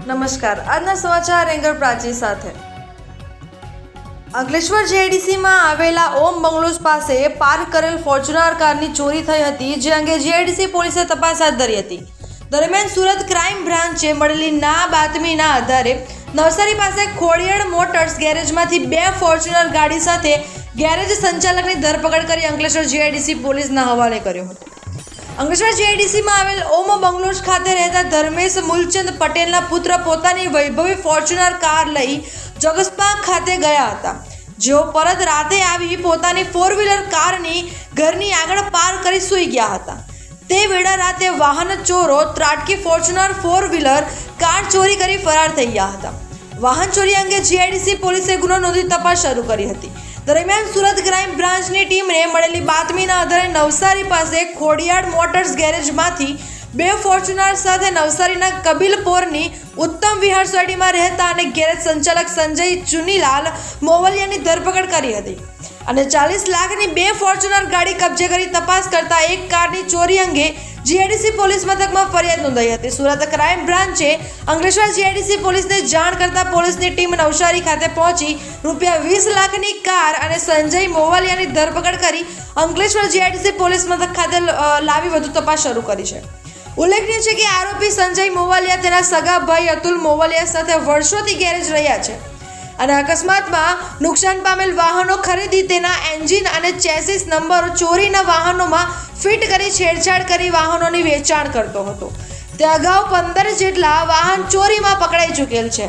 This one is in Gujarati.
નમસ્કાર, આજના સમાચાર એંગર પ્રાચી સાથે। અંકલેશ્વર જીઆઈડીસીમાં આવેલા ઓમ બંગલોઝ પાસે પાર્ક કરેલ ફોર્ચ્યુનર કારની ચોરી થઈ હતી, જે અંગે જીઆઈડીસી પોલીસે તપાસ હાથ ધરી હતી। દરમિયાન સુરત ક્રાઇમ બ્રાન્ચે મળેલી બાતમીના આધારે નવસારી પાસે ખોડિયાર મોટર્સ ગેરેજમાંથી 2 ફોર્ચ્યુનર ગાડી સાથે ગેરેજ સંચાલકની ધરપકડ કરી અંકલેશ્વર જીઆઈડીસી પોલીસના હવાલે કર્યો હતો। અંકલેશ્વર જીઆઈડીસીમાં આવેલ ઓમ બંગલોઝ ખાતે રહેતા ધર્મેશ મૂલચંદ પટેલના પુત્ર પોતાની વૈભવી ફોર્ચ્યુનર કાર લઈ જગસપા ખાતે ગયા હતા, જેઓ પરત રાતે આવી પોતાની 4-વ્હીલર કારની ઘરની આગળ પાર્ક કરી સૂઈ ગયા હતા। તે વેળા રાતે વાહન ચોરો ત્રાટકી ફોર્ચ્યુનર 4-વ્હીલર કાર ચોરી કરી ફરાર થઈ ગયા હતા। વાહન ચોરી અંગે જીઆઈડીસી પોલીસે ગુનો નોંધી તપાસ શરૂ કરી હતી। દરમિયાન સુરત ક્રાઇમ બ્રાન્ચની ટીમને મળેલી બાતમીના આધારે નવસારી પાસે ખોડિયાર મોટર્સ ગેરેજમાંથી 2 ફોર્ચ્યુનર સાથે નવસારીના કબીલપોરની ઉત્તમ વિહાર સોસાયટીમાં રહેતા અને ગેરેજ સંચાલક સંજય ચુનીલાલ મોવલિયાની ધરપકડ કરી હતી અને 40 લાખની 2 ફોર્ચ્યુનર ગાડી કબજે કરી તપાસ કરતા એક કારની ચોરી અંગે જીઆઈડીસી પોલીસ મથકમાં ફરિયાદ નોંધાઈ હતી। સુરત ક્રાઇમ બ્રાન્ચે અંકલેશ્વર જીઆઈડીસી પોલીસને જાણ કરતા પોલીસની ટીમ નવસારી ખાતે પહોંચી ₹20 લાખની કાર અને સંજય મોવલિયાની ધરપકડ કરી અંકલેશ્વર જીઆઈડીસી પોલીસ મથક ખાતે લાવી વધુ તપાસ શરૂ કરી છે। ઉલ્લેખનીય છે કે આરોપી સંજય મોવલિયા તેના સગા ભાઈ અતુલ મોવલિયા સાથે વર્ષોથી ગેરેજ રહ્યા છે અને અકસ્માતમાં નુકસાન પામેલ વાહનો ખરીદી તેના એન્જિન અને ચેસિસ નંબરો ચોરીના વાહનોમાં ફિટ કરી છેડછાડ કરી વાહનોની વેચાણ કરતો હતો। તે અગાઉ 15 જેટલા વાહન ચોરીમાં પકડાઈ ચૂકેલ છે।